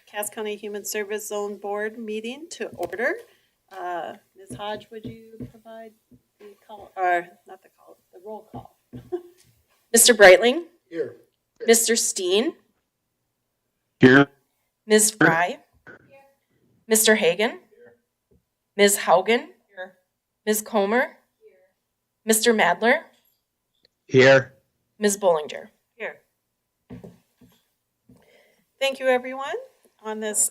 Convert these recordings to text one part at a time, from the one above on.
Cass County Human Service Zone Board meeting to order. Ms. Hodge, would you provide the call, or not the call, the roll call? Mr. Breitling, Here. Mr. Steen, Here. Ms. Fry, Mr. Hagan, Ms. Haugen, Ms. Comer, Mr. Madler, Here. Ms. Bollinger. Here. Thank you, everyone, on this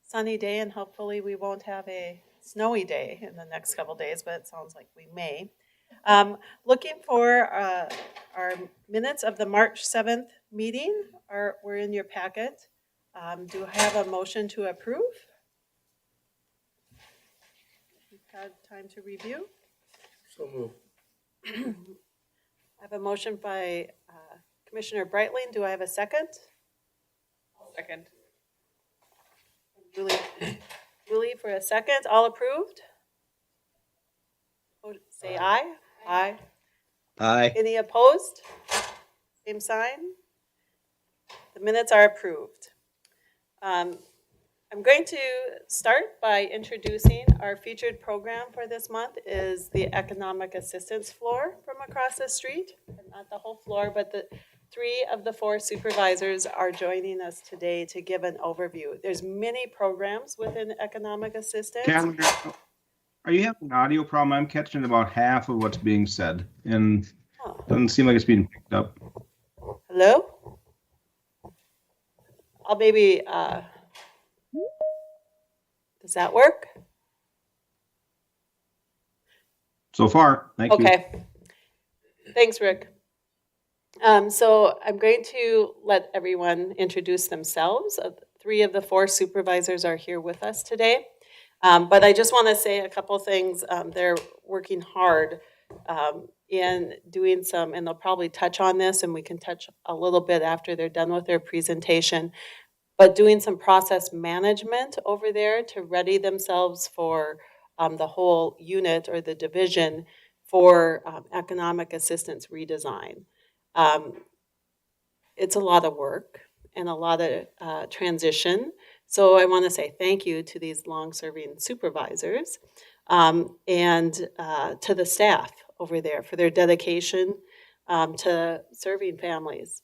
sunny day, and hopefully we won't have a snowy day in the next couple days, but it sounds like we may. Looking for our minutes of the March 7th meeting were in your packet. Do I have a motion to approve? You've had time to review. So moved. I have a motion by Commissioner Breitling. Do I have a second? Second. Julie for a second. All approved? Say aye. Aye. Aye. Any opposed? Same sign. The minutes are approved. I'm going to start by introducing our featured program for this month is the Economic Assistance Floor from across the street. Not the whole floor, but the 3 of the 4 supervisors are joining us today to give an overview. There's many programs within economic assistance. Calendar, are you having an audio problem? I'm catching about half of what's being said, and Oh. doesn't seem like it's being picked up. Hello? I'll maybe, does that work? So far, thank you. Okay. Thanks, Rick. So I'm going to let everyone introduce themselves. 3 of the 4 supervisors are here with us today. But I just want to say a couple things. They're working hard in doing some, and they'll probably touch on this, and we can touch a little bit after they're done with their presentation, but doing some process management over there to ready themselves for the whole unit or the division for economic assistance redesign. It's a lot of work and a lot of transition. So I want to say thank you to these long-serving supervisors and to the staff over there for their dedication to serving families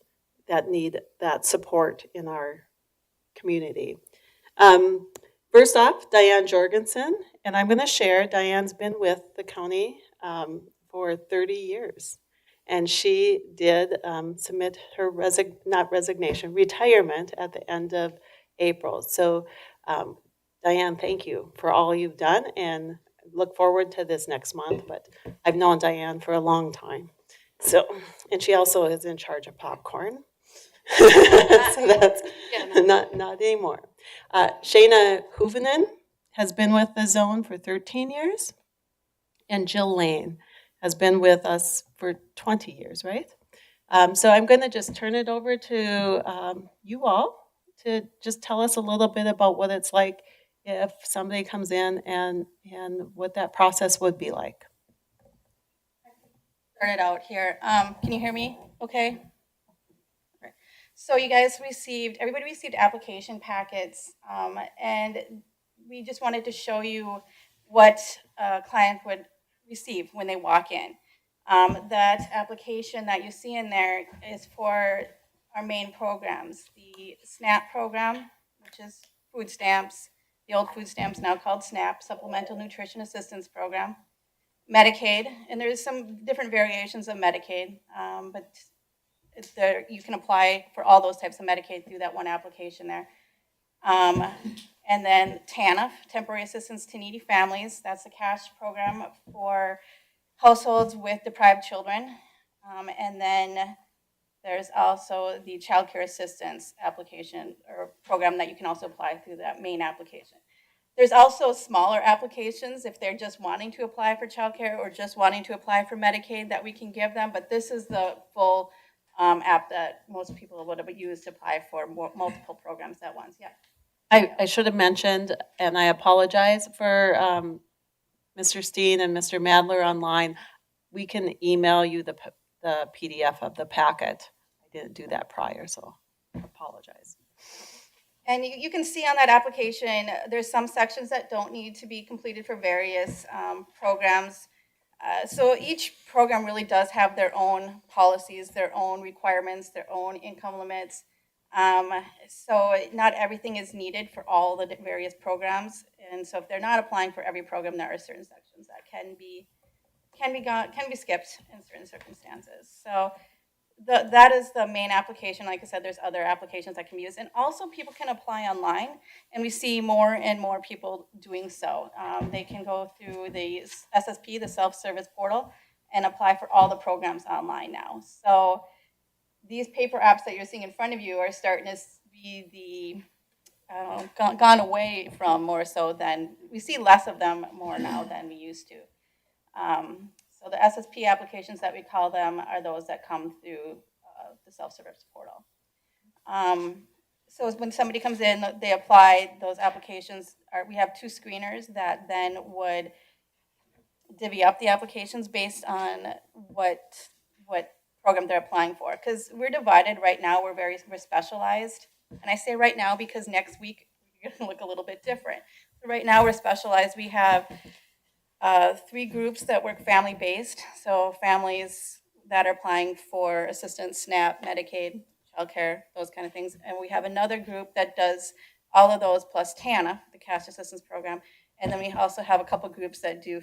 that need that support in our community. First off, Diane Jorgensen, and I'm going to share, Diane's been with the county for 30 years. And she did submit her retirement at the end of April. So Diane, thank you for all you've done and look forward to this next month. But I've known Diane for a long time. So, and she also is in charge of popcorn. So that's not anymore. Shayna Hoovenen has been with the zone for 13 years. And Jill Lane has been with us for 20 years, right? So I'm going to just turn it over to you all to just tell us a little bit about what it's like if somebody comes in and what that process would be like. Start it out here. Can you hear me okay? Okay. So you guys everybody received application packets, and we just wanted to show you what a client would receive when they walk in. That application that you see in there is for our main programs. The SNAP program, which is food stamps, the old food stamps now called SNAP, Supplemental Nutrition Assistance Program. Medicaid, and there's some different variations of Medicaid, but it's there, you can apply for all those types of Medicaid through that one application there. And then TANF, Temporary Assistance to Needy Families, that's the cash program for households with deprived children. And then there's also the Child Care Assistance application or program that you can also apply through that main application. There's also smaller applications if they're just wanting to apply for childcare or just wanting to apply for Medicaid that we can give them, but this is the full app that most people would have used to apply for multiple programs at once. Yeah. I should have mentioned, and I apologize for Mr. Steen and Mr. Madler online. We can email you the PDF of the packet. I didn't do that prior, so I apologize. And you can see on that application, there's some sections that don't need to be completed for various programs. So each program really does have their own policies, their own requirements, their own income limits. So not everything is needed for all the various programs. And so if they're not applying for every program, there are certain sections that can be skipped in certain circumstances. So that is the main application. Like I said, there's other applications that can be used. And also people can apply online, and we see more and more people doing so. They can go through the SSP, the self-service portal, and apply for all the programs online now. So these paper apps that you're seeing in front of you are starting to be gone away from more so than, we see less of them more now than we used to. So the SSP applications that we call them are those that come through the self-service portal. So when somebody comes in, they apply those applications. We have 2 screeners that then would divvy up the applications based on what program they're applying for. Because we're divided right now, we're specialized. And I say right now because next week we're going to look a little bit different. So right now we're specialized. We have 3 groups that work family-based, so families that are applying for assistance, SNAP, Medicaid, childcare, those kind of things. And we have another group that does all of those plus TANA, the Cash Assistance Program. And then we also have a couple groups that do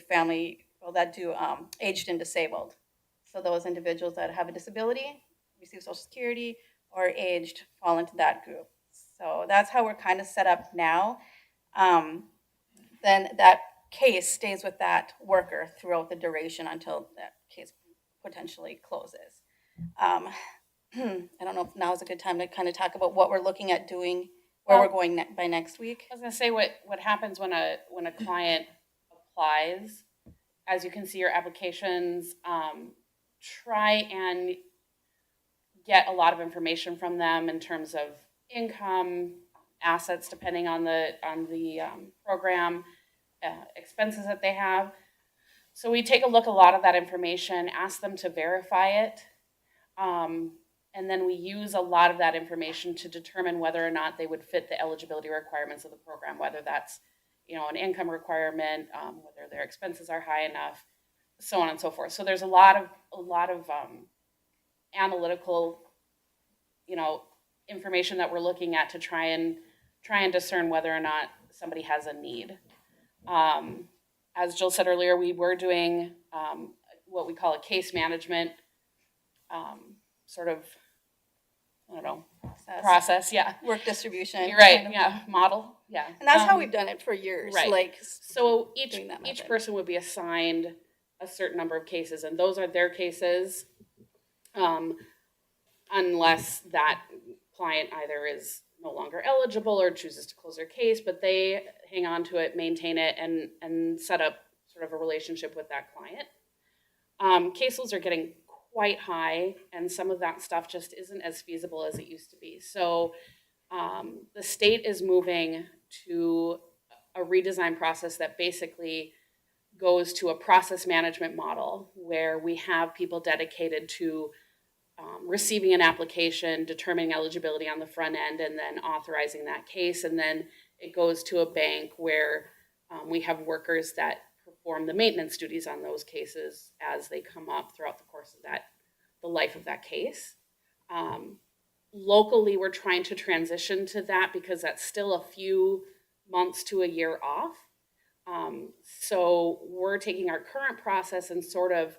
aged and disabled. So those individuals that have a disability, receive Social Security, or aged fall into that group. So that's how we're kind of set up now. Then that case stays with that worker throughout the duration until that case potentially closes. I don't know if now is a good time to kind of talk about what we're looking at doing, where we're going by next week. I was gonna say what happens when a client applies. As you can see, your applications try and get a lot of information from them in terms of income, assets, depending on the program, expenses that they have. So we take a look at a lot of that information, ask them to verify it, and then we use a lot of that information to determine whether or not they would fit the eligibility requirements of the program, whether that's an income requirement, whether their expenses are high enough, so on and so forth. So there's a lot of analytical, information that we're looking at to try and discern whether or not somebody has a need. As Jill said earlier, we were doing what we call a case management process. Yeah, Work distribution. you're right. kind of. Yeah, model. Yeah, And that's how we've done it for years. right. Like, So each doing that method. person would be assigned a certain number of cases, and those are their cases, unless that client either is no longer eligible or chooses to close their case, but they hang on to it, maintain it, and set up sort of a relationship with that client. Caseloads are getting quite high, and some of that stuff just isn't as feasible as it used to be. So the state is moving to a redesign process that basically goes to a process management model where we have people dedicated to receiving an application, determining eligibility on the front end, and then authorizing that case. And then it goes to a bank where we have workers that perform the maintenance duties on those cases as they come up throughout the course of the life of that case. Locally, we're trying to transition to that because that's still a few months to a year off. So we're taking our current process and sort of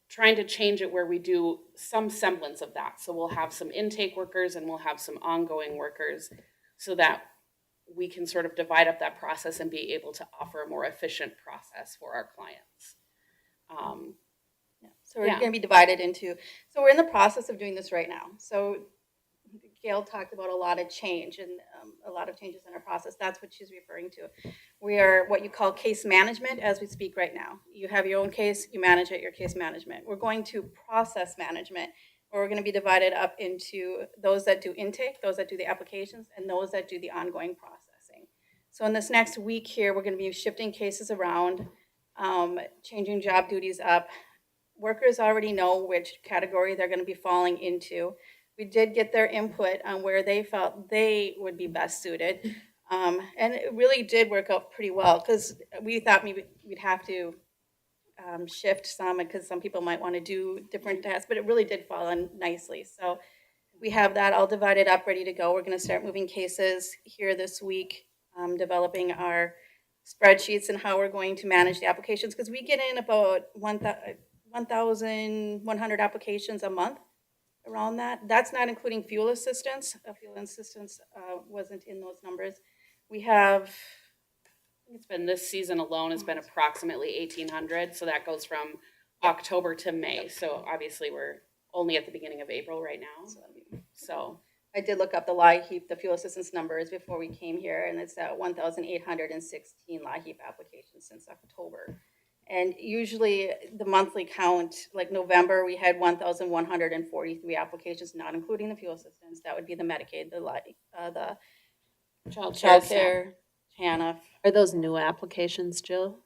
trying to change it where we do some semblance of that. So we'll have some intake workers and we'll have some ongoing workers so that we can sort of divide up that process and be able to offer a more efficient process for our clients. So we're going to be divided into, so we're in the process of doing this right now. So Gail talked about a lot of change and a lot of changes in our process. That's what she's referring to. We are what you call case management as we speak right now. You have your own case, you manage it, your case management. We're going to process management, where we're going to be divided up into those that do intake, those that do the applications, and those that do the ongoing processing. So in this next week here, we're going to be shifting cases around, changing job duties up. Workers already know which category they're going to be falling into. We did get their input on where they felt they would be best suited. And it really did work out pretty well because we thought maybe we'd have to shift some because some people might want to do different tasks, but it really did fall in nicely. So we have that all divided up, ready to go. We're going to start moving cases here this week, developing our spreadsheets and how we're going to manage the applications because we get in about 1,100 applications a month around that. That's not including fuel assistance. Fuel assistance wasn't in those numbers. We have, It's been, this season alone has been approximately 1,800, so that goes from October to May. So obviously we're only at the beginning of April right now. So I did look up the LIHEAP, the fuel assistance numbers before we came here, and it's at 1,816 LIHEAP applications since October. And usually the monthly count, like November, we had 1,143 applications, not including the fuel assistance. That would be the Medicaid, the child childcare, TANF. Are those new applications, Jill?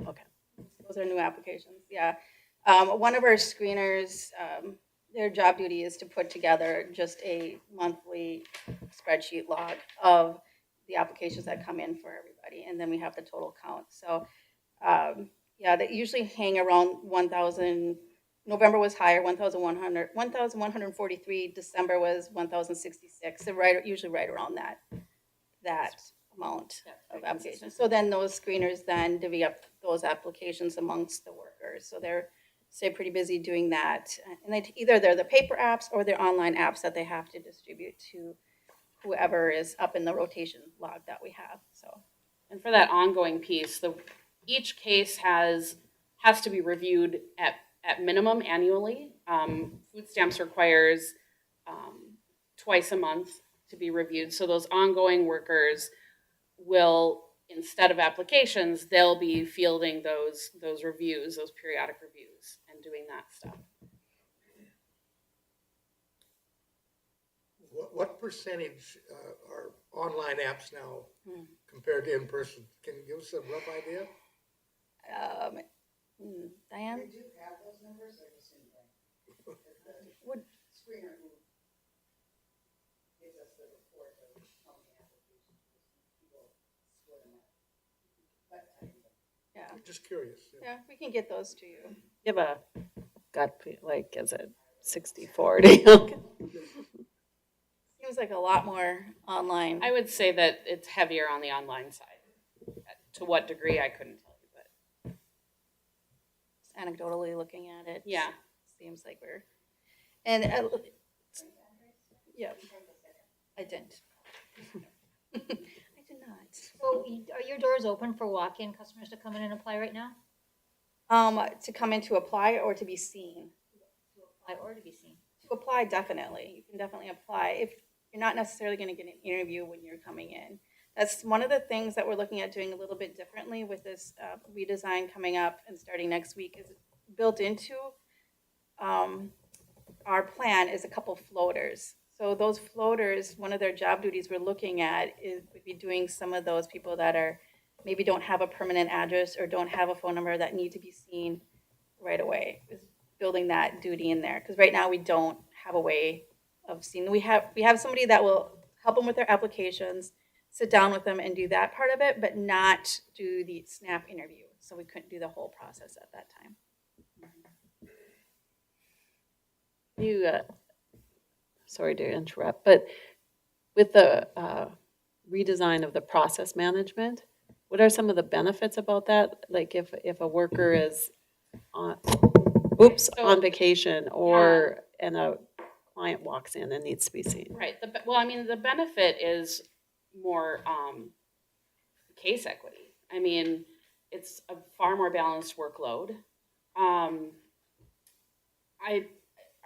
Okay. Those are new applications, yeah. One of our screeners, their job duty is to put together just a monthly spreadsheet log of the applications that come in for everybody, and then we have the total count. So, yeah, they usually hang around 1,000. November was higher, 1,143. December was 1,066. So usually right around that amount of applications. So then those screeners then divvy up those applications amongst the workers. So they're stay pretty busy doing that. And either they're the paper apps or they're online apps that they have to distribute to whoever is up in the rotation log that we have. So, and for that ongoing piece, each case has to be reviewed at minimum annually. Food stamps requires twice a month to be reviewed. So those ongoing workers will, instead of applications, they'll be fielding those reviews, those periodic reviews, and doing that stuff. What percentage are online apps now compared to in person? Can you give us a rough idea? Diane? We do have those numbers, they're just in blank. Would Screener who gives us the report of how many applications people split them up. But yeah, Just curious. yeah, we can get those to you. You have a gut, like, is it 60-40? Okay. Seems like a lot more online. I would say that it's heavier on the online side. To what degree, I couldn't tell you, but Anecdotally looking at it. yeah. Seems like we're, and, yeah, I didn't. I did not. So are your doors open for walk-in customers to come in and apply right now? To come in to apply or to be seen? Apply or to be seen? To apply, definitely. You can definitely apply. If you're not necessarily going to get an interview when you're coming in. That's one of the things that we're looking at doing a little bit differently with this redesign coming up and starting next week. Is built into our plan is a couple floaters. So those floaters, one of their job duties we're looking at would be doing some of those people that are maybe don't have a permanent address or don't have a phone number that need to be seen right away. Is building that duty in there because right now we don't have a way of seeing. We have somebody that will help them with their applications, sit down with them and do that part of it, but not do the SNAP interview. So we couldn't do the whole process at that time. You, sorry to interrupt, but with the redesign of the process management, what are some of the benefits about that? Like if a worker is on vacation or and a client walks in and needs to be seen. Right. The benefit is more case equity. I mean, it's a far more balanced workload.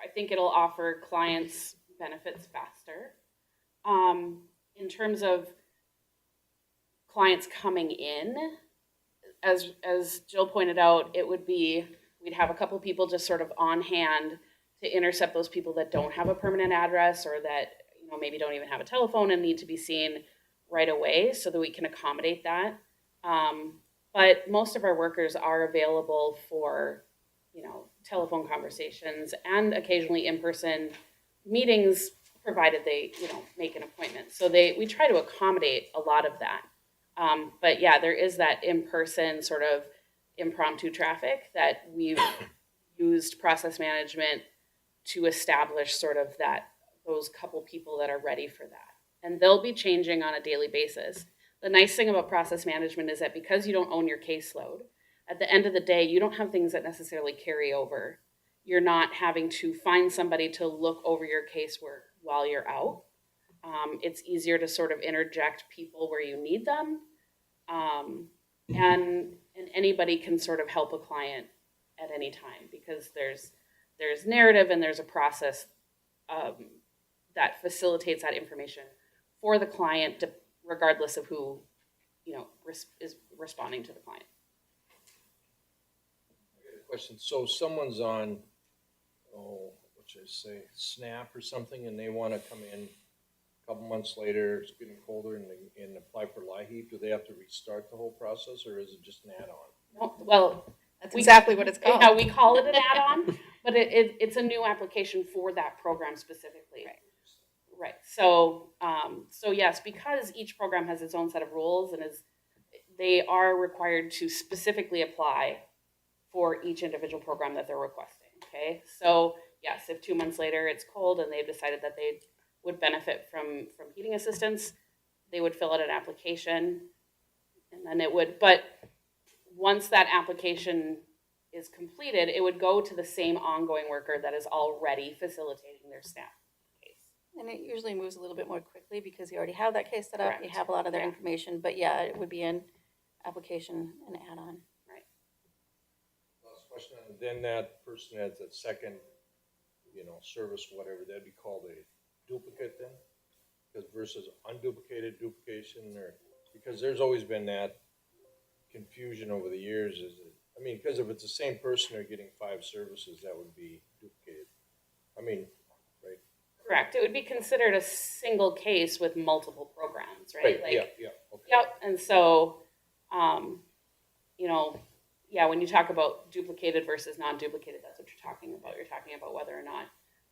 I think it'll offer clients benefits faster. In terms of clients coming in, as Jill pointed out, we'd have a couple people just sort of on hand to intercept those people that don't have a permanent address or that maybe don't even have a telephone and need to be seen right away, so that we can accommodate that. But most of our workers are available for telephone conversations and occasionally in-person meetings provided they, make an appointment. So we try to accommodate a lot of that. But yeah, there is that in-person sort of impromptu traffic that we've used process management to establish sort of those couple people that are ready for that. And they'll be changing on a daily basis. The nice thing about process management is that because you don't own your caseload, at the end of the day, you don't have things that necessarily carry over. You're not having to find somebody to look over your casework while you're out. It's easier to sort of interject people where you need them. And anybody can sort of help a client at any time because there's narrative and there's a process that facilitates that information for the client, regardless of who is responding to the client. Question. So someone's on, what should I say, SNAP or something, and they want to come in a couple months later, it's getting colder, and apply for LIHEAP. Do they have to restart the whole process, or is it just an add-on? Well, That's exactly what it's called. Yeah, we call it an add-on, but it's a new application for that program specifically. Right. So yes, because each program has its own set of rules and they are required to specifically apply for each individual program that they're requesting. Okay. So yes, if 2 months later it's cold and they've decided that they would benefit from heating assistance, they would fill out an application, and then but once that application is completed, it would go to the same ongoing worker that is already facilitating their SNAP case. And it usually moves a little bit more quickly because you already have that case set up. Correct. You have a lot of their information, but yeah, it would be an application and add-on. Last question. And then that person has that second, service, whatever, that'd be called a duplicate then? Because versus unduplicated duplication, or because there's always been that confusion over the years. Because if it's the same person, they're getting 5 services, that would be duplicated. Right? Correct. It would be considered a single case with multiple programs, right? Yeah. Okay. Yep. And so, when you talk about duplicated versus non-duplicated, that's what you're talking about. You're talking about whether or not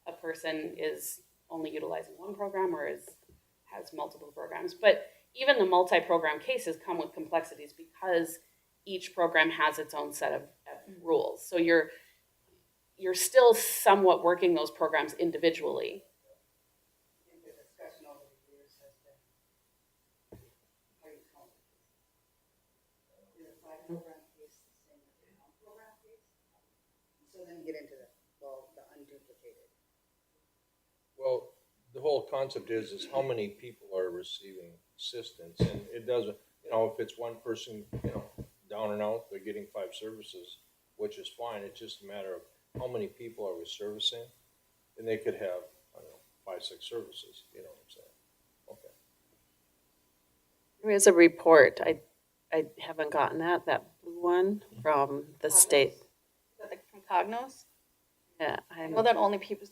a person is only utilizing one program or has multiple programs. But even the multi-program cases come with complexities because each program has its own set of rules. So you're still somewhat working those programs individually. I think the discussion over the years has been, how you count it. Is a 5-program case the same as a 1-program case? So then you get into the unduplicated. Well, the whole concept is how many people are receiving assistance, and it doesn't, if it's one person, down and out, they're getting 5 services, which is fine. It's just a matter of how many people are we servicing, and they could have, 5, 6 services. You know what I'm saying? Okay. There is a report. I haven't gotten that blue one from the state. Is that like from Cognos? Yeah, I know that only people,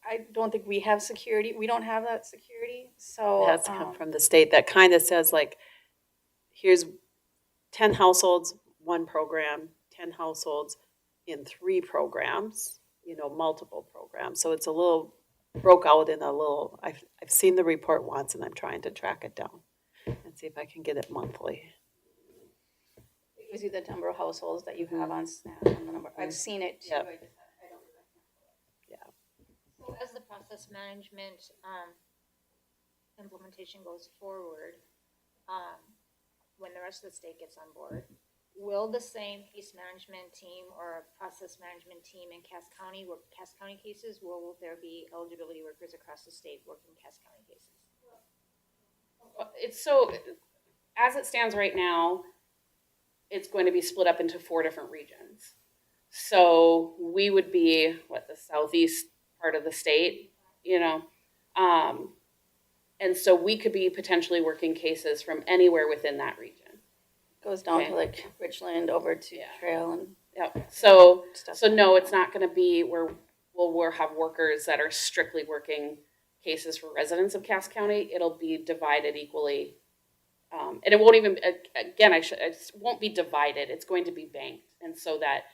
I don't think we have security. We don't have that security. So it has to come from the state. That kind of says like, here's 10 households, 1 program, 10 households in 3 programs, multiple programs. So it's a little broke out in a little, I've seen the report once and I'm trying to track it down and see if I can get it monthly. it gives you the number of households that you have on SNAP. And the number, I've seen it too. Yep. I don't. So as the process management implementation goes forward, when the rest of the state gets on board, will the same case management team or process management team in Cass County work Cass County cases? Will there be eligibility workers across the state working Cass County cases? It's so, as it stands right now, it's going to be split up into 4 different regions. So we would be the southeast part of the state, and so we could be potentially working cases from anywhere within that region. Goes down Okay. to like Richland over to Yeah. Trail and Yep. So stuff. no, it's not going to be where we'll have workers that are strictly working cases for residents of Cass County. It'll be divided equally, and it won't even. Again, it won't be divided. It's going to be banked, and so that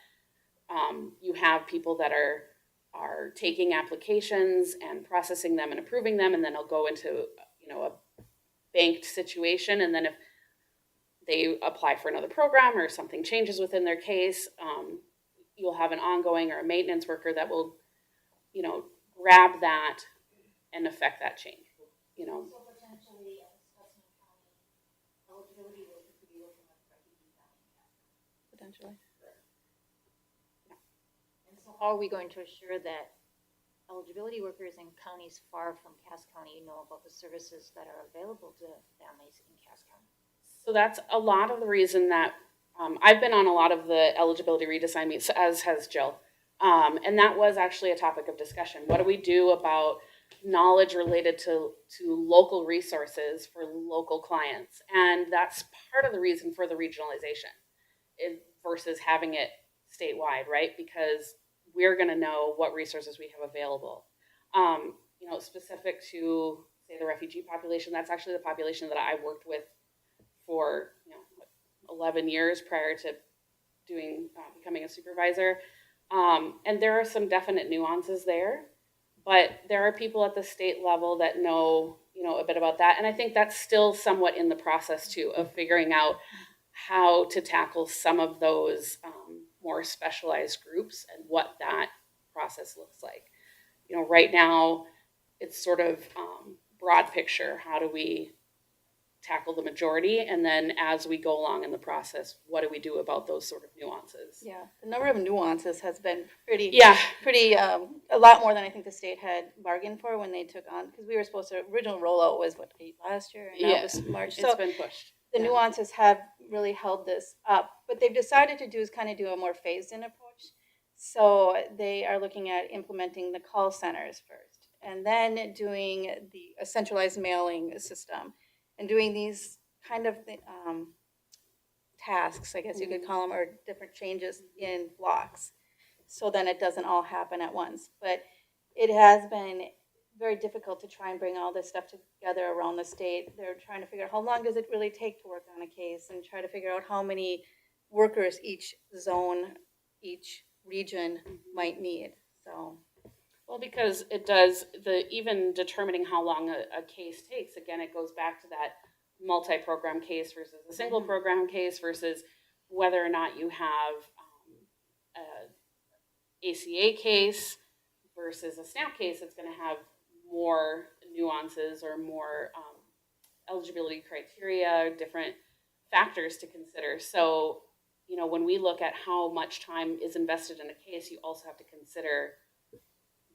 you have people that are are taking applications and processing them and approving them, and then they'll go into, you know, a banked situation. And then if they apply for another program or something changes within their case, you'll have an ongoing or a maintenance worker that will, you know, grab that and affect that change, you know. So potentially, Susquehanna County eligibility worker could be working with refugee families. Potentially. And so how are we going to assure that eligibility workers in counties far from Cass County know about the services that are available to families in Cass County? So that's a lot of the reason that I've been on a lot of the eligibility redesign meets, as has Jill. And that was actually a topic of discussion. What do we do about knowledge related to local resources for local clients? And that's part of the reason for the regionalization versus having it statewide, right? Because we're going to know what resources we have available. You know, specific to, say, the refugee population, that's actually the population that I worked with for, you know, 11 years prior to doing becoming a supervisor. And there are some definite nuances there, but there are people at the state level that know, you know, a bit about that. And I think that's still somewhat in the process too, of figuring out how to tackle some of those more specialized groups and what that process looks like. You know, right now it's sort of broad picture. How do we tackle the majority? And then as we go along in the process, what do we do about those sort of nuances? Yeah, the number of nuances has been pretty, a lot more than I think the state had bargained for when they took on, because we were supposed to, original rollout was what, last year? And now it was March. It's been pushed. The nuances have really held this up. What they've decided to do is kind of do a more phased-in approach. So they are looking at implementing the call centers first, and then doing a centralized mailing system, and doing these kind of tasks, I guess you could call them, or different changes in blocks. So then it doesn't all happen at once. But it has been very difficult to try and bring all this stuff together around the state. They're trying to figure out how long does it really take to work on a case, and try to figure out how many workers each zone, each region might need. So, well, because it does, even determining how long a case takes, again, it goes back to that multi-program case versus a single program case, versus whether or not you have a ACA case versus a SNAP case. It's going to have more nuances or more eligibility criteria, different factors to consider. So, you know, when we look at how much time is invested in a case, you also have to consider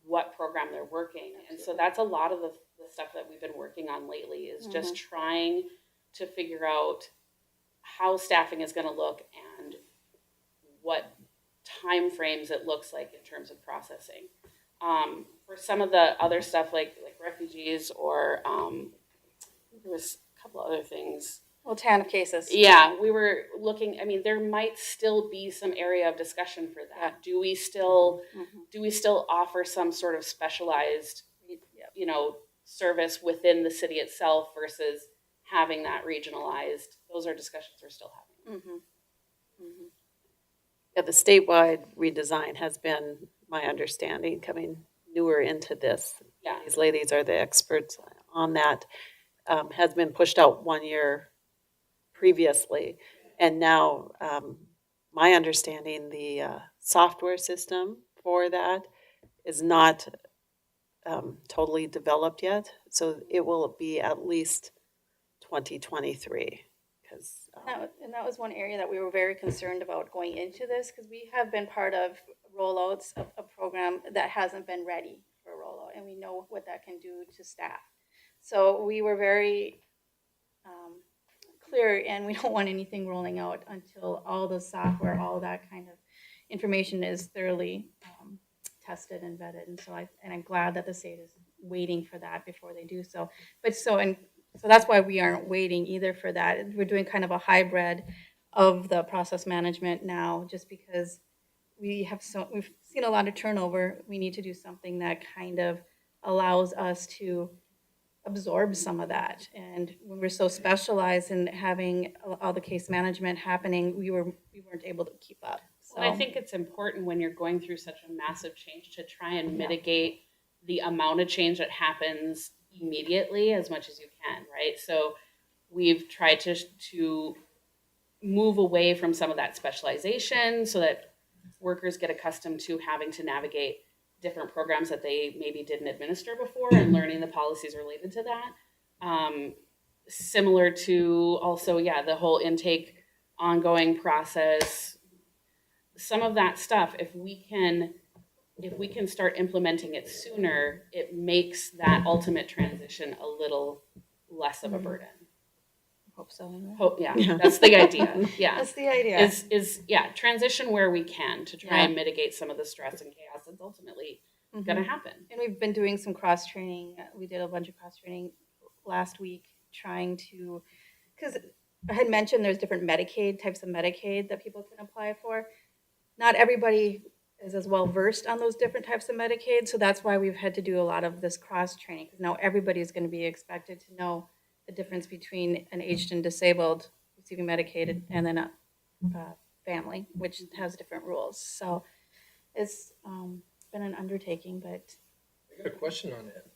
what program they're working. And so that's a lot of the stuff that we've been working on lately, is just trying to figure out how staffing is going to look and what time frames it looks like in terms of processing. For some of the other stuff like refugees, or there was a couple other things. well, TANF cases. Yeah, we were looking, I mean, there might still be some area of discussion for that. Do we still offer some sort of specialized, you know, service within the city itself versus having that regionalized? Those are discussions we're still having. Yeah, the statewide redesign has been, my understanding, coming newer into this. Yeah. These ladies are the experts on that. Has been pushed out 1 year previously. And now, my understanding, the software system for that is not totally developed yet. So it will be at least 2023. Because And that was one area that we were very concerned about going into this, because we have been part of rollouts of a program that hasn't been ready for a rollout, and we know what that can do to staff. So we were very clear, and we don't want anything rolling out until all the software, all that kind of information is thoroughly tested and vetted. And so I'm glad that the state is waiting for that before they do so. So that's why we aren't waiting either for that. We're doing kind of a hybrid of the process management now, just because we've seen a lot of turnover. We need to do something that kind of allows us to absorb some of that. And when we're so specialized in having all the case management happening, we weren't able to keep up. And I think it's important when you're going through such a massive change to try and mitigate the amount of change that happens immediately as much as you can, right? So we've tried to move away from some of that specialization so that workers get accustomed to having to navigate different programs that they maybe didn't administer before and learning the policies related to that. Similar to also, the whole intake ongoing process, some of that stuff, if we can start implementing it sooner, it makes that ultimate transition a little less of a burden. Hope so. Anyway. Yeah. That's the idea. Yeah. That's the idea. Is transition where we can to try and mitigate some of the stress and chaos that's ultimately going to happen. And we've been doing some cross training. We did a bunch of cross training last week, trying to, because I had mentioned there's different types of Medicaid that people can apply for. Not everybody is as well versed on those different types of Medicaid, so that's why we've had to do a lot of this cross training, because now everybody is going to be expected to know the difference between an aged and disabled receiving Medicaid and then a family, which has different rules. So it's been an undertaking, but I got a question on that.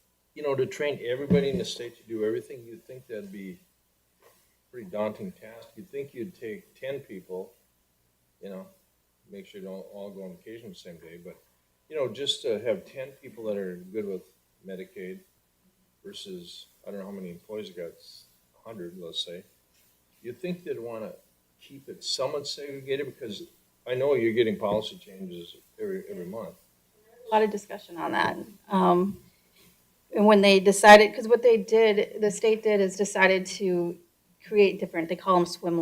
To train everybody in the state to do everything, you'd think that'd be a pretty daunting task. You'd think you'd take 10 people, make sure they don't all go on vacation the same day, but, just to have 10 people that are good with Medicaid versus, I don't know how many employees you got, 100, let's say. You'd think they'd want to keep it somewhat segregated, because I know you're getting policy changes every month. a lot of discussion on that. And when they decided, because what the state did is decided to create different, they call them swim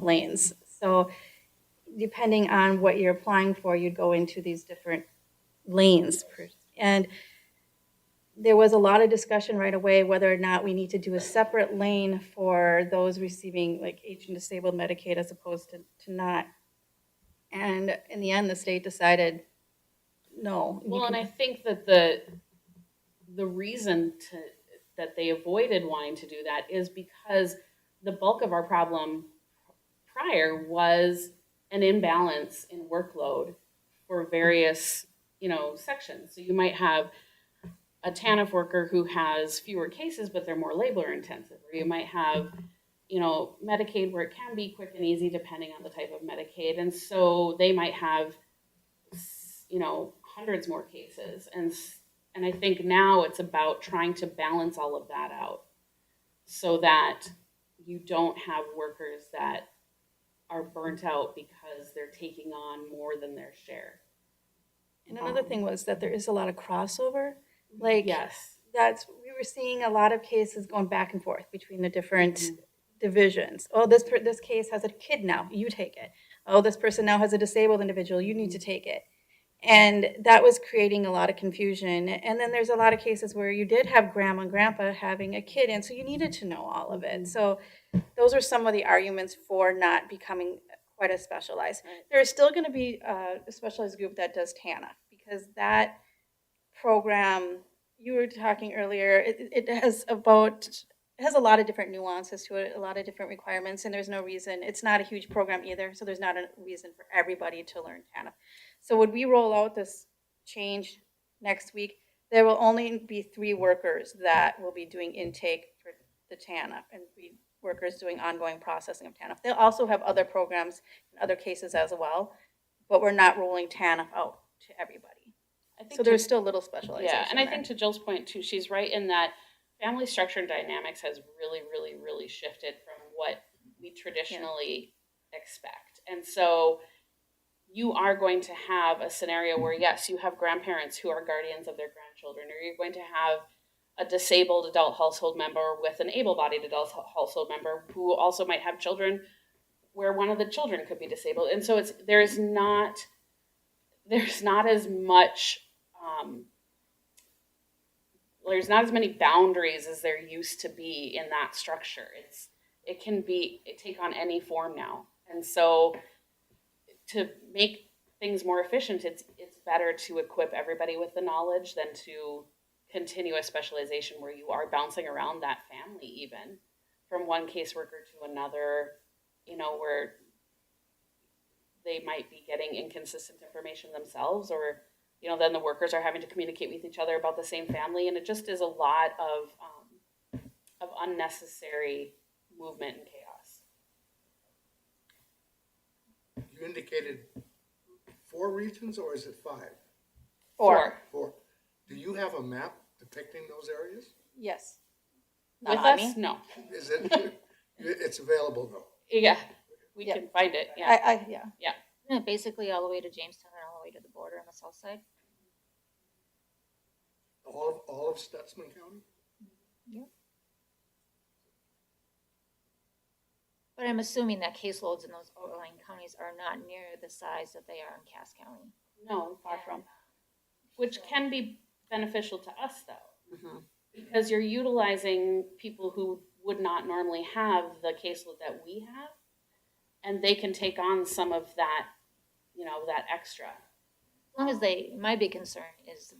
lanes. So depending on what you're applying for, you'd go into these different lanes. And there was a lot of discussion right away whether or not we need to do a separate lane for those receiving like aged and disabled Medicaid as opposed to not. And in the end, the state decided no. Well, and I think that the reason that they avoided wanting to do that is because the bulk of our problem prior was an imbalance in workload for various, sections. So you might have a TANF worker who has fewer cases, but they're more labor intensive, or you might have, Medicaid where it can be quick and easy depending on the type of Medicaid. And so they might have, hundreds more cases. And I think now it's about trying to balance all of that out so that you don't have workers that are burnt out because they're taking on more than their share. And another thing was that there is a lot of crossover. Like, yes, we were seeing a lot of cases going back and forth between the different divisions. Oh, this case has a kid now, you take it. Oh, this person now has a disabled individual, you need to take it. And that was creating a lot of confusion. And then there's a lot of cases where you did have grandma and grandpa having a kid, and so you needed to know all of it. So those are some of the arguments for not becoming quite as specialized. Right. There's still going to be a specialized group that does TANF, because that program, you were talking earlier, it has a lot of different nuances to it, a lot of different requirements, and there's no reason, it's not a huge program either, so there's not a reason for everybody to learn TANF. So when we roll out this change next week, there will only be 3 workers that will be doing intake for the TANF, and 3 workers doing ongoing processing of TANF. They'll also have other programs and other cases as well, but we're not rolling TANF out to everybody. I think So there's still a little specialization. Yeah, and I there. think to Jill's point too, she's right in that family structure and dynamics has really, really, really shifted from what we traditionally expect. And so you are going to have a scenario where, yes, you have grandparents who are guardians of their grandchildren, or you're going to have a disabled adult household member with an able-bodied adult household member who also might have children where one of the children could be disabled. And so there's not as much there's not as many boundaries as there used to be in that structure. It can take on any form now. And so to make things more efficient, it's better to equip everybody with the knowledge than to continue a specialization where you are bouncing around that family, even from one caseworker to another, where they might be getting inconsistent information themselves, or, you know, then the workers are having to communicate with each other about the same family, and it just is a lot of unnecessary movement and chaos. You indicated 4 regions, or is it 5? 4. 4. Do you have a map depicting those areas? Yes. With Not on us, me. no. Is it, it's available though? Yeah, we Yep. can find it, yeah. Yeah. Isn't it basically all the way to Jamestown and all the way to the border on the south side? All of Stutzman County? But I'm assuming that caseloads in those outlying counties are not near the size that they are in Cass County. No, Far from. which can be beneficial to us though, Mhm. because you're utilizing people who would not normally have the caseload that we have, and they can take on some of that, you know, that extra. As long as they, my big concern is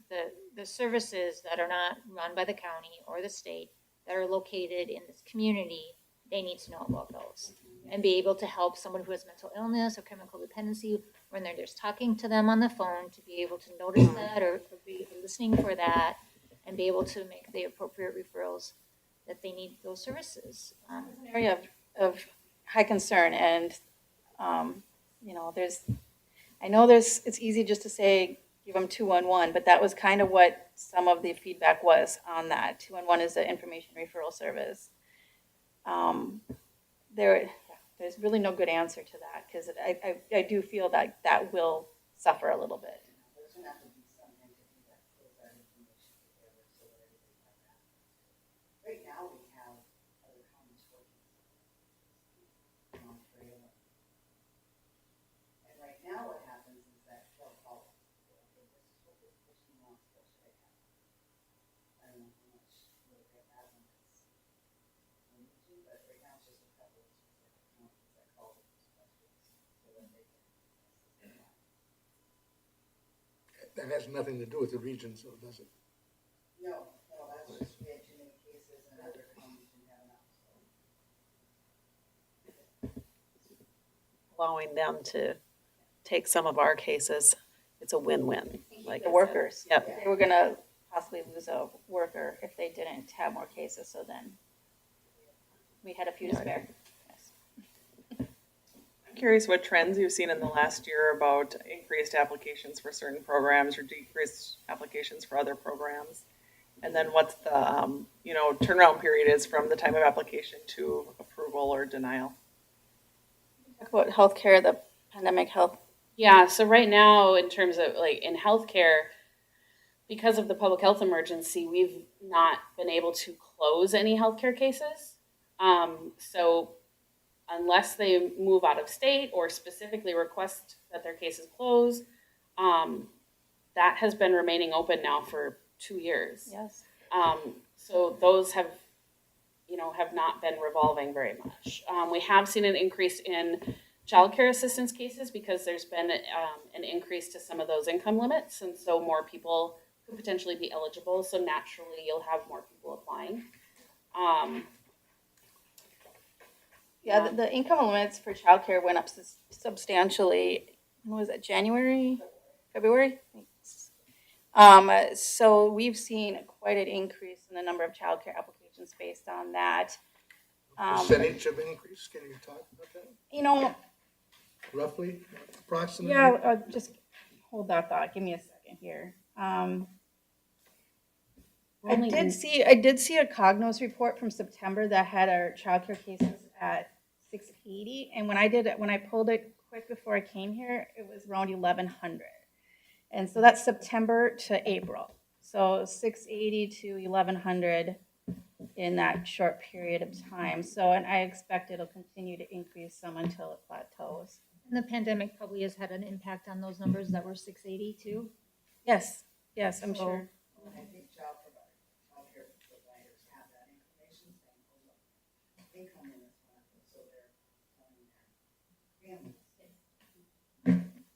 the services that are not run by the county or the state that are located in this community, they need to know about those and be able to help someone who has mental illness or chemical dependency when they're just talking to them on the phone to be able to notice that or be listening for that and be able to make the appropriate referrals that they need those services. Area of high concern, and you know, it's easy just to say give them 211, but that was kind of what some of the feedback was on that. 211 is the information referral service. There's really no good answer to that, because I do feel that that will suffer a little bit. There's gonna have to be some entity that pulls that information together so that everybody has access to it. Right now, we have other counties working. Montreal. And right now, what happens is that they'll call, okay, this is what this person wants, what should I have? I don't know how much work I have on this. I need to, but right now, it's just a couple of specific counties that call with these questions so that they can. That has nothing to do with the region, so it doesn't. No, that's just, we had too many cases and other counties didn't have enough, so. Allowing them to take some of our cases, it's a win-win. Like The workers. Yep. They were gonna possibly lose a worker if they didn't have more cases, so then we had a few to spare. Yes. Curious what trends you've seen in the last year about increased applications for certain programs or decreased applications for other programs. And then what's the, turnaround period is from the time of application to approval or denial. Talk about healthcare, the pandemic health. Yeah, so right now, in terms of like in healthcare, because of the public health emergency, we've not been able to close any healthcare cases. So unless they move out of state or specifically request that their cases close, that has been remaining open now for 2 years. Yes. So those have not been revolving very much. We have seen an increase in child care assistance cases because there's been an increase to some of those income limits, and so more people could potentially be eligible. So naturally, you'll have more people applying. Yeah, the income limits for childcare went up substantially. When was it, January, February? So we've seen quite an increase in the number of childcare applications based on that. Percentage of increase, can you talk about that? You know, Roughly, approximately? yeah, just hold that thought. Give me a second here. I did see a Cognos report from September that had our childcare cases at 680, and when I pulled it quick before I came here, it was around 1,100, and so that's September to April. So 680 to 1,100 in that short period of time. So, and I expect it'll continue to increase some until it plateaus. And the pandemic probably has had an impact on those numbers that were 680 too. Yes, I'm So- sure. I think child care providers have that information saying, oh, look, income limits went up, so they're telling their families.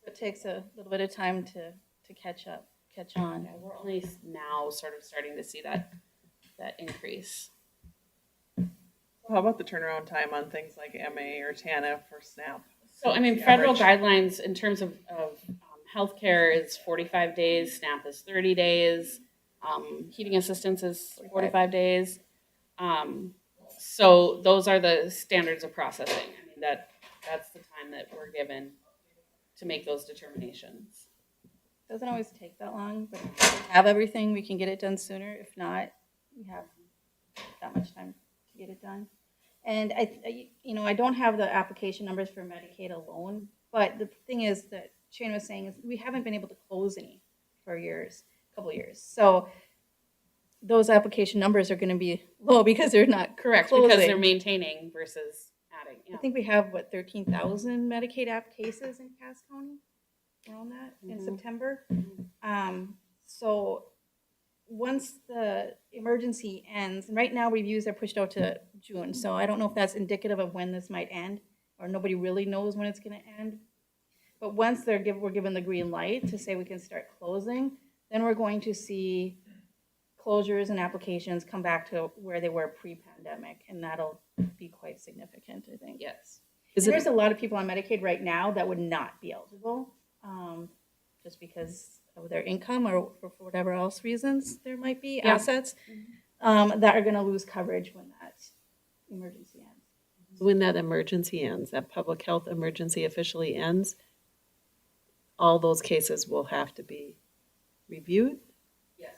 It takes a little bit of time to catch on. Yeah, we're only now sort of starting to see that increase. How about the turnaround time on things like MA or TANF or SNAP? So, I mean, federal guidelines in terms of healthcare is 45 days, SNAP is 30 days, heating assistance is 45 days. So those are the standards of processing. I mean, that's the time that we're given to make those determinations. Doesn't always take that long, but if we have everything, we can get it done sooner. If not, we have that much time to get it done. And I don't have the application numbers for Medicaid alone, but the thing is that Shane was saying is we haven't been able to close any for years, a couple of years. So those application numbers are going to be low because they're not Correct, closing. because they're maintaining versus adding. I think we have, 13,000 Medicaid app cases in Cass County, around that, in September. So once the emergency ends, and right now reviews are pushed out to June, so I don't know if that's indicative of when this might end, or nobody really knows when it's going to end. But once we're given the green light to say we can start closing, then we're going to see closures and applications come back to where they were pre-pandemic, and that'll be quite significant, I think. Yes. There's a lot of people on Medicaid right now that would not be eligible, just because of their income or for whatever else reasons there might be assets, that are going to lose coverage when that emergency ends. When that emergency ends, that public health emergency officially ends, all those cases will have to be reviewed? Yes.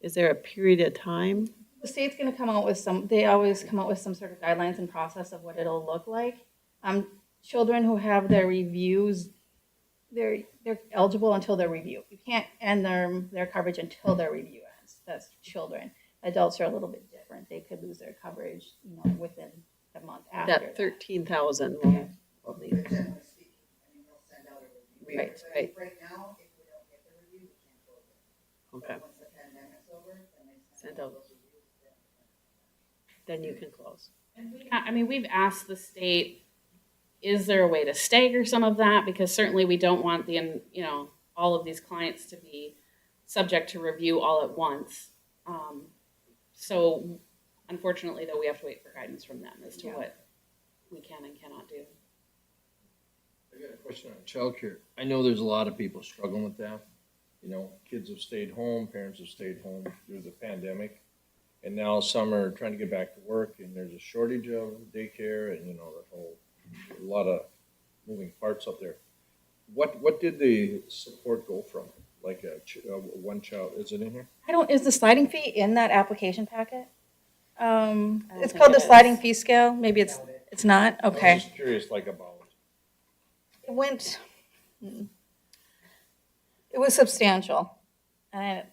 Is there a period of time? The state's going to come out with they always come out with some sort of guidelines and process of what it'll look like. Children who have their reviews, they're eligible until their review. You can't end their coverage until their review ends. That's children. Adults are a little bit different. They could lose their coverage, within a month after. That 13,000 will leave. But generally speaking, they'll send out a review. Right, But right. right now, if we don't get the review, we can't close it. Okay, But once the pandemic's over, then they Send send out. out those reviews. then you can close. I mean, we've asked the state, is there a way to stagger some of that? Because certainly we don't want all of these clients to be subject to review all at once. So unfortunately, though, we have to wait for guidance from them as to what we can and cannot do. I got a question on childcare. I know there's a lot of people struggling with that. Kids have stayed home, parents have stayed home through the pandemic. And now some are trying to get back to work, and there's a shortage of daycare and, a lot of moving parts up there. What did the support go from? Like one child, is it in here? Is the sliding fee in that application packet? It's think called it the sliding is. fee scale. Maybe it's not? I was Okay. just curious, about. It was substantial. And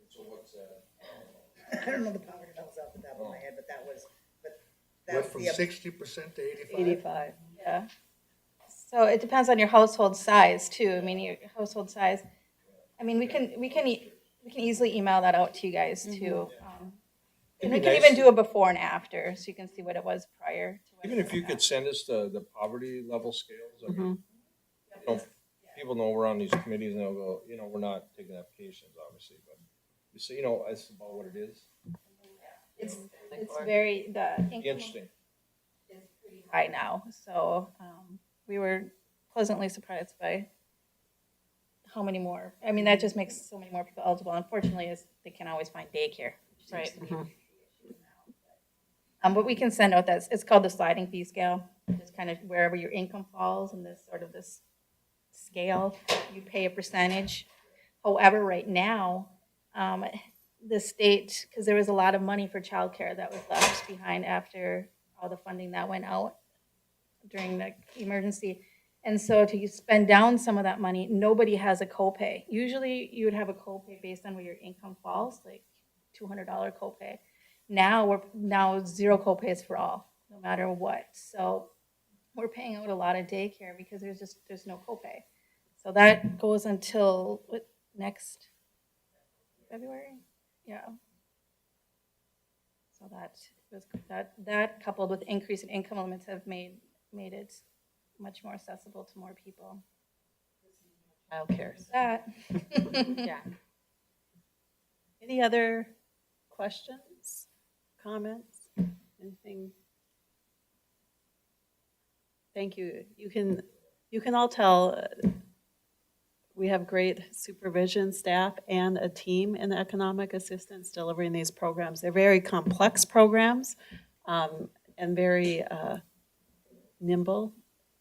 So what's that? I don't know the poverty levels off the top of my head, but Went that's from the, 60% to 85%. 85. yeah. So it depends on your household size too. I mean, your household size. I mean, we can easily email that out to you guys too. And we It'd can be even nice do a before and after, so you can see what it was prior. To Even if you could send us the poverty level scales. I mean, Mhm. people know we're on these committees and they'll go, we're not taking applications, obviously, but you say, that's about what it is. It's very the Be income interesting. is pretty high now. So we were pleasantly surprised by how many more. I mean, that just makes so many more people eligible. Unfortunately, they can't always find daycare. Which seems to be the issue now. But we can send out it's called the sliding fee scale. Just kind of wherever your income falls in this scale, you pay a percentage. However, right now, the state, because there was a lot of money for childcare that was left behind after all the funding that went out during the emergency. And so to spend down some of that money, nobody has a copay. Usually you would have a copay based on where your income falls, like $200 copay. Now zero copays for all, no matter what. So we're paying out a lot of daycare because there's no copay. So that goes until next February? Yeah. So that coupled with increase in income limits have made it much more accessible to more people. Childcare. That. Yeah. Any other questions, comments, anything Thank you. You can all tell we have great supervision staff and a team in economic assistance delivering these programs. They're very complex programs and very nimble,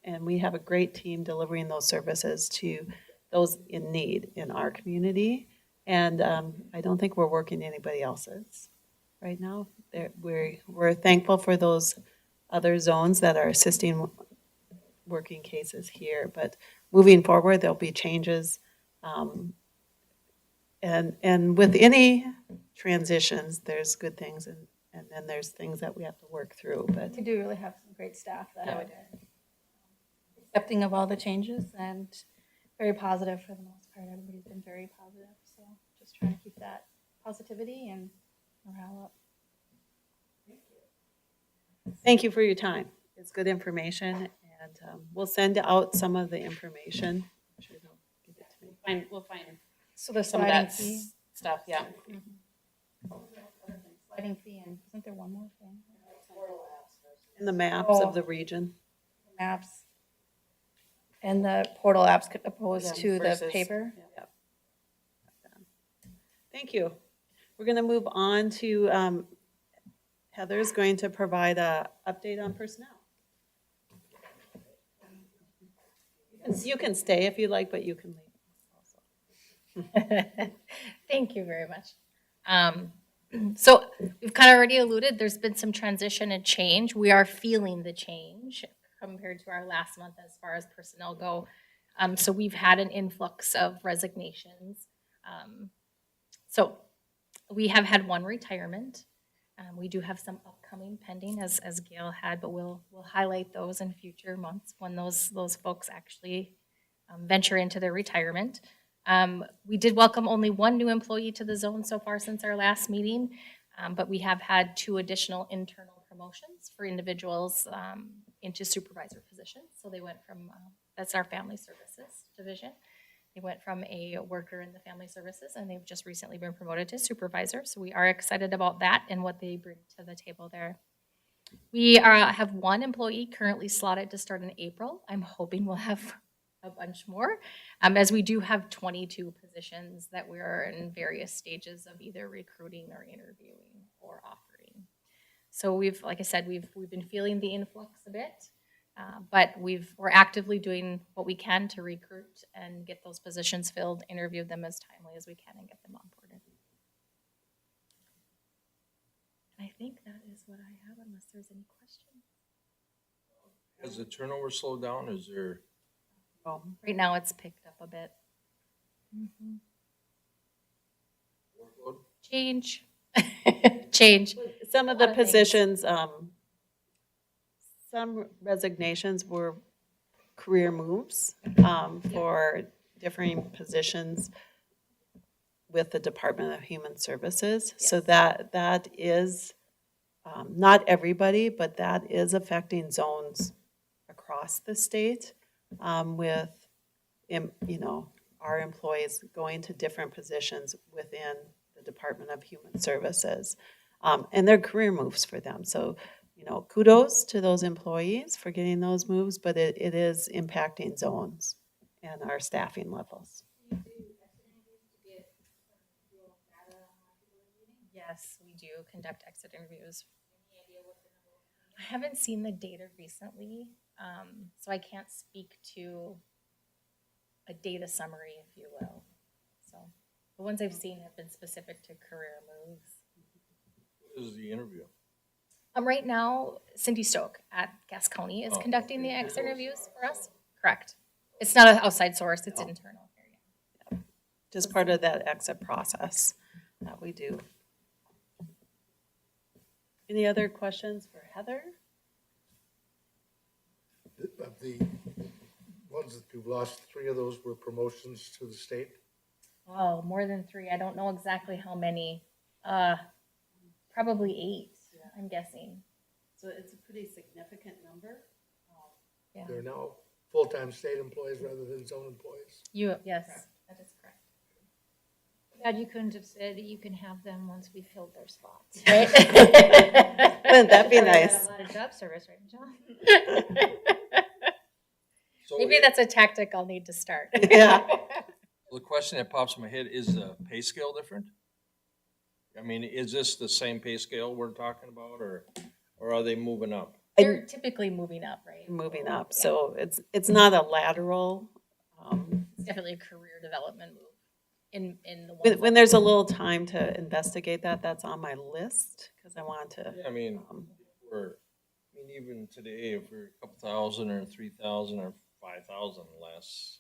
and we have a great team delivering those services to those in need in our community. And I don't think we're working anybody else's right now. We're thankful for those other zones that are assisting working cases here, but moving forward, there'll be changes. And with any transitions, there's good things and then there's things that we have to work through, but We do really have some great staff that Yeah. are accepting of all the changes and very positive for the most part. Everybody's been very positive, so just trying to keep that positivity and morale up. thank you for your time. It's good information, and we'll send out some of the information. I'm sure they'll give it to me. We'll find So the some of sliding that fee, stuff, yeah. sliding fee, and isn't there one more thing? And the maps Oh. of the region. Maps. And the portal apps opposed Yeah, to the versus- paper. Yep. Thank you. We're going to move on to Heather's going to provide a update on personnel. You can stay if you like, but you can leave also. Thank you very much. So we've kind of already alluded, there's been some transition and change. We are feeling the change compared to our last month as far as personnel go. So we've had an influx of resignations. So we have had one retirement. We do have some upcoming pending as Gail had, but we'll highlight those in future months when those folks actually venture into their retirement. We did welcome only one new employee to the zone so far since our last meeting, but we have had 2 additional internal promotions for individuals into supervisor positions. So they went from, that's our family services division. They went from a worker in the family services and they've just recently been promoted to supervisor. So we are excited about that and what they bring to the table there. We have 1 employee currently slotted to start in April. I'm hoping we'll have a bunch more, as we do have 22 positions that we are in various stages of either recruiting or interviewing or offering. So we've, like I said, we've been feeling the influx a bit, but we're actively doing what we can to recruit and get those positions filled, interview them as timely as we can, and get them onboarded. And I think that is what I have, unless there's any questions. Has the turnover slowed down? Is there, Right now, it's picked up a bit. Mhm. workload? Change. Change. Some of A lot the of things. positions, some resignations were career moves for differing positions with the Department of Human Services. So that is, not everybody, but that is affecting zones across the state with, our employees going to different positions within the Department of Human Services. And they're career moves for them. So, kudos to those employees for getting those moves, but it is impacting zones and our staffing levels. Yes, we do conduct exit interviews. I haven't seen the data recently, so I can't speak to a data summary, if you will. So the ones I've seen have been specific to career moves. What is the interview? Right now, Cindy Stoke at Cass County is conducting the exit interviews for us. Correct. It's not an outside source, it's internal. Just part of that exit process that we do. Any other questions for Heather? Of the ones that you've lost, 3 of those were promotions to the state. Oh, more than 3. I don't know exactly how many. Probably 8, I'm guessing. So it's a pretty significant number. Yeah. They're now full-time state employees rather than zone employees. Yes, that is correct. God, you couldn't have said you can have them once we filled their spots. Wouldn't that be Sorry, I got nice? A lot of job service, right, John? So Maybe that's a tactic I'll need to start. Yeah. the question that pops in my head, is the pay scale different? I mean, is this the same pay scale we're talking about, or are they moving up? They're typically moving up, right? Moving up, so it's not a lateral. It's definitely a career development move in the When, ones when that- there's a little time to investigate that, that's on my list, because I want to. Yeah, I mean, um, even today, if we're a couple thousand or 3,000 or 5,000 less,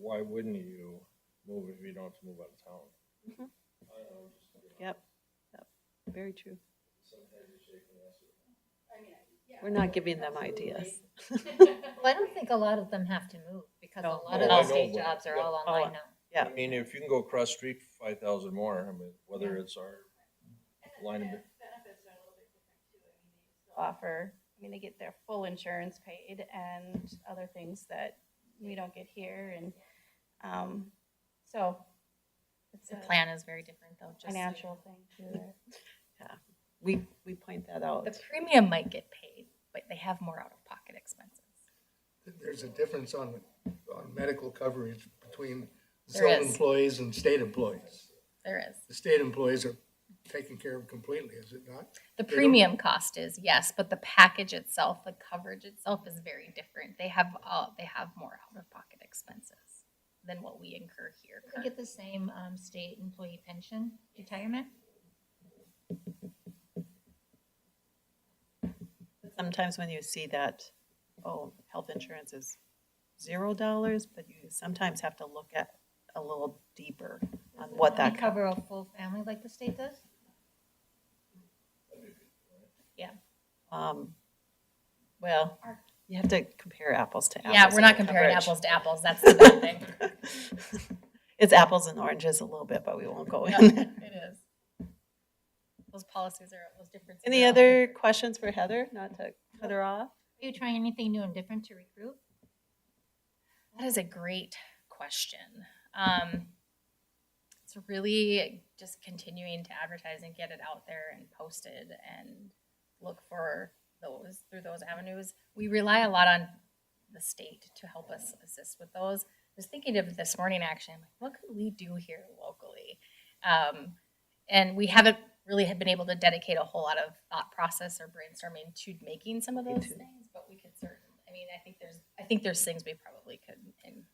why wouldn't you move if you don't have to move out of town? Mhm. Yep, very true. We're not giving them ideas. Well, I don't think a lot of them have to move because a No. lot No, of I the know, state but- jobs are yeah. all online now. Yeah, I mean, if you can go across the street for 5,000 more, I mean, whether it's our line of, Offer, I mean, they get their full insurance paid and other things that we don't get here, and, so it's The a plan is very different though. Just so you financial thing too. we point that out. The premium might get paid, but they have more out-of-pocket expenses. There's a difference on medical coverage between There zone is. employees and state employees. There is. The state employees are taken care of completely, is it not? The They don't- premium cost is, yes, but the package itself, the coverage itself is very different. They have more out-of-pocket expenses than what we incur here. They get the same state employee pension retirement. Sometimes when you see that, oh, health insurance is $0, but you sometimes have to look at a little deeper on what They that covers. cover a full family like the state does? Well, you have to compare apples to apples. Yeah, we're in not the comparing coverage. apples to apples. That's the bad thing. It's apples and oranges a little bit, but we won't go Yeah, in. it is. Those policies are, those differences. Any are all other different. questions for Heather, not to cut her off? Are you trying anything new and different to recruit? That is a great question. It's really just continuing to advertise and get it out there and posted and look for those through those avenues. We rely a lot on the state to help us assist with those. I was thinking of this morning actually, I'm like, what could we do here locally? And we haven't really have been able to dedicate a whole lot of thought process or brainstorming to making some of those things, but we could certainly, I mean, I think there's things we probably could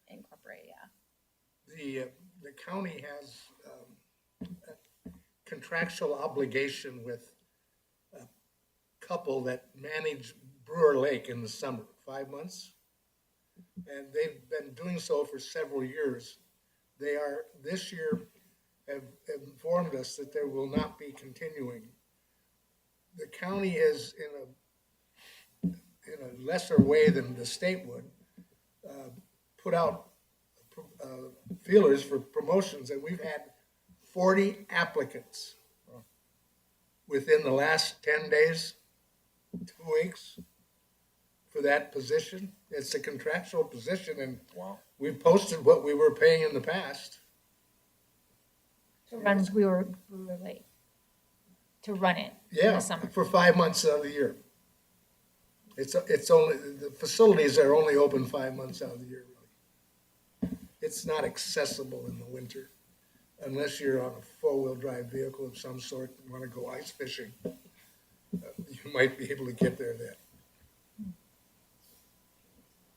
incorporate, yeah. The county has a contractual obligation with a couple that manage Brewer Lake in the summer, 5 months. And they've been doing so for several years. They are, this year, have informed us that there will not be continuing. The county is in a lesser way than the state would, put out feelers for promotions, and we've had 40 applicants within the last 10 days, 2 weeks, for that position. It's a contractual position, and wow. we've posted what we were paying in the past. To run, we were late. To run it in Yeah, the summer. for 5 months out of the year. It's only, the facilities are only open 5 months out of the year, really. It's not accessible in the winter unless you're on a four-wheel drive vehicle of some sort and want to go ice fishing. You might be able to get there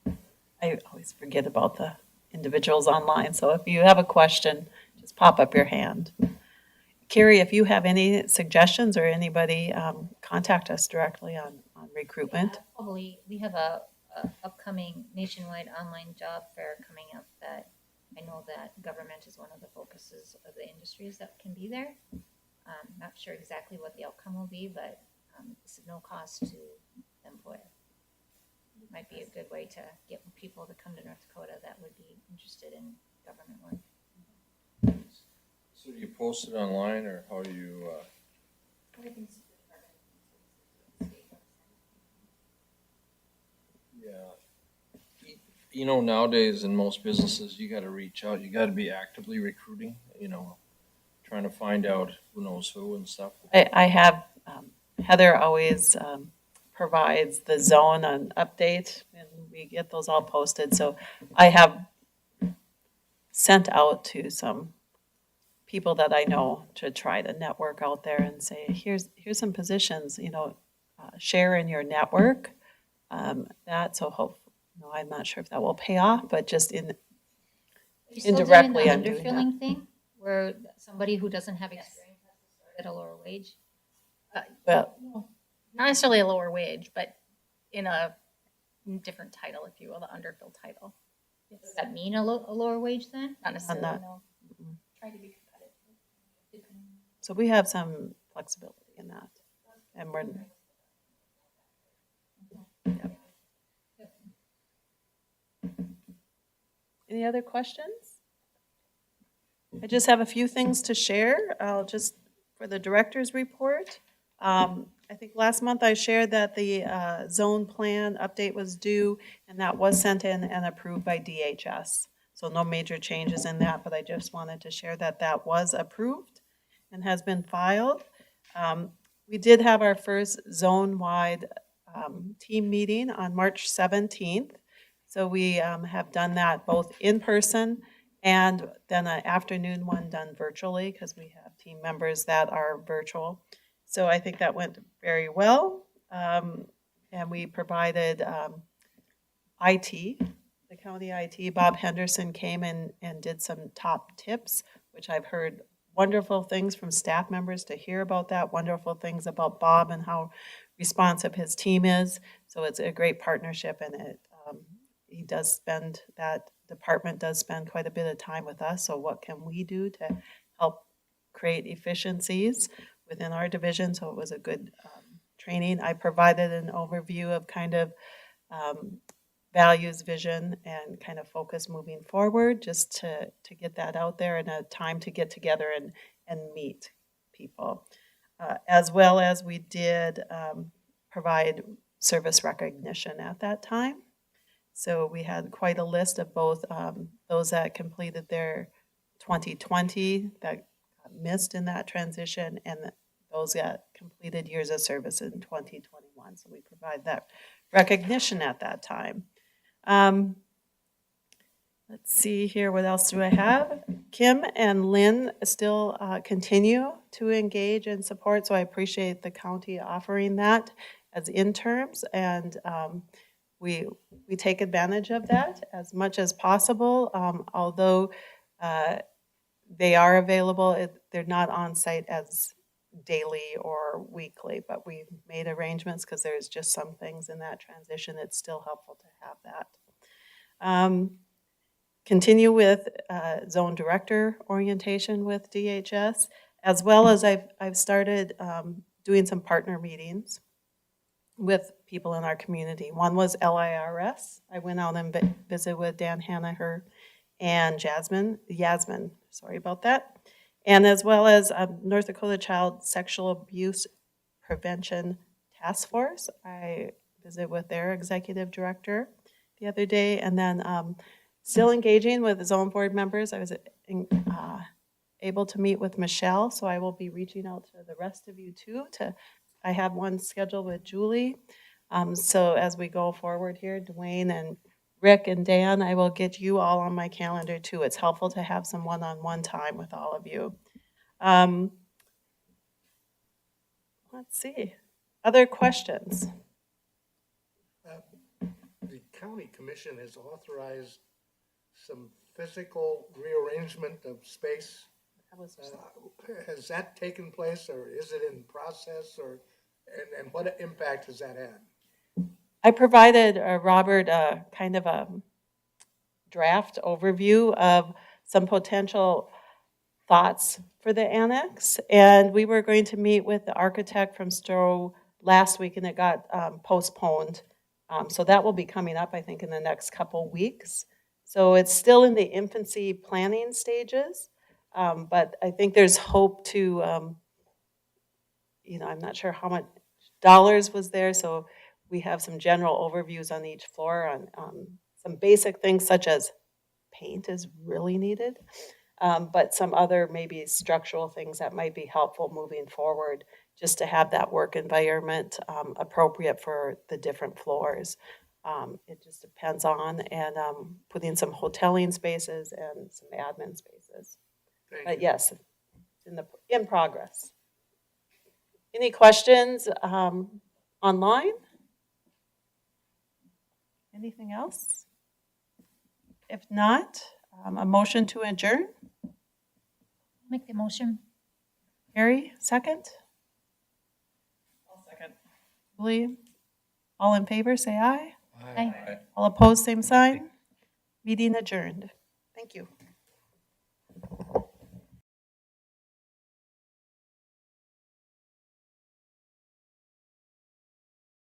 then. I always forget about the individuals online, so if you have a question, just pop up your hand. Carrie, if you have any suggestions or anybody, contact us directly on recruitment. Probably, we have a upcoming nationwide online job fair coming up that I know that government is one of the focuses of the industries that can be there. Not sure exactly what the outcome will be, but it's no cost to the employer. Might be a good way to get people to come to North Dakota that would be interested in government work. So do you post it online, or how do you, yeah. You know, nowadays in most businesses, you gotta reach out, you gotta be actively recruiting, you know, trying to find out who knows who and stuff. I have, Heather always provides the zone an update, and we get those all posted. So I have sent out to some people that I know to try to network out there and say, here's some positions, share in your network. So hope, I'm not sure if that will pay off, but just You still doing indirectly, the I'm doing that. underfilling thing, where somebody who doesn't have experience has to start at a lower wage? Well, Not necessarily a lower wage, but in a different title, if you will, the underfill title. Does that mean a lower wage then? Not necessarily, not. no. Try to be competitive. so we have some flexibility in that. And we're, yep. Any other questions? I just have a few things to share. For the director's report. I think last month I shared that the zone plan update was due, and that was sent in and approved by DHS. So no major changes in that, but I just wanted to share that that was approved and has been filed. We did have our first zone-wide team meeting on March 17th. So we have done that both in person and then an afternoon one done virtually, because we have team members that are virtual. So I think that went very well. And we provided IT, the county IT. Bob Henderson came in and did some top tips, which I've heard wonderful things from staff members to hear about that, wonderful things about Bob and how responsive his team is. So it's a great partnership, and that department does spend quite a bit of time with us. So what can we do to help create efficiencies within our division? So it was a good training. I provided an overview of kind of values, vision, and kind of focus moving forward, just to get that out there, and a time to get together and meet people. As well as we did provide service recognition at that time. So we had quite a list of both those that completed their 2020 that missed in that transition, and those that completed years of service in 2021. So we provide that recognition at that time. Let's see here, what else do I have? Kim and Lynn still continue to engage and support, so I appreciate the county offering that as interns, and we take advantage of that as much as possible, although they are available. They're not on site as daily or weekly, but we've made arrangements because there's just some things in that transition. It's still helpful to have that. Continue with zone director orientation with DHS, as well as I've started doing some partner meetings with people in our community. One was LIRS. I went out and visited with Dan Hanaher and Yasmin, sorry about that. And as well as North Dakota Child Sexual Abuse Prevention Task Force. I visited with their executive director the other day, and then still engaging with zone board members. I was able to meet with Michelle, so I will be reaching out to the rest of you too. I have one scheduled with Julie. So as we go forward here, Dwayne and Rick and Dan, I will get you all on my calendar too. It's helpful to have some one-on-one time with all of you. Let's see. Other questions? The county commission has authorized some physical rearrangement of space. Has that taken place, or is it in process, and what impact has that had? I provided Robert kind of a draft overview of some potential thoughts for the annex, and we were going to meet with the architect from Stowe last week, and it got postponed. So that will be coming up, I think, in the next couple weeks. So it's still in the infancy planning stages, but I think there's hope to, I'm not sure how much dollars was there, so we have some general overviews on each floor on some basic things such as paint is really needed, but some other maybe structural things that might be helpful moving forward just to have that work environment appropriate for the different floors. It just depends on, and putting some hoteling spaces and some admin spaces. Thank But you. yes, in progress. Any questions online? Anything else? If not, a motion to adjourn. Make the motion. Harry, second. I'll second. Julie, all in favor, say aye. Aye. All opposed, same sign. Meeting adjourned. Thank you.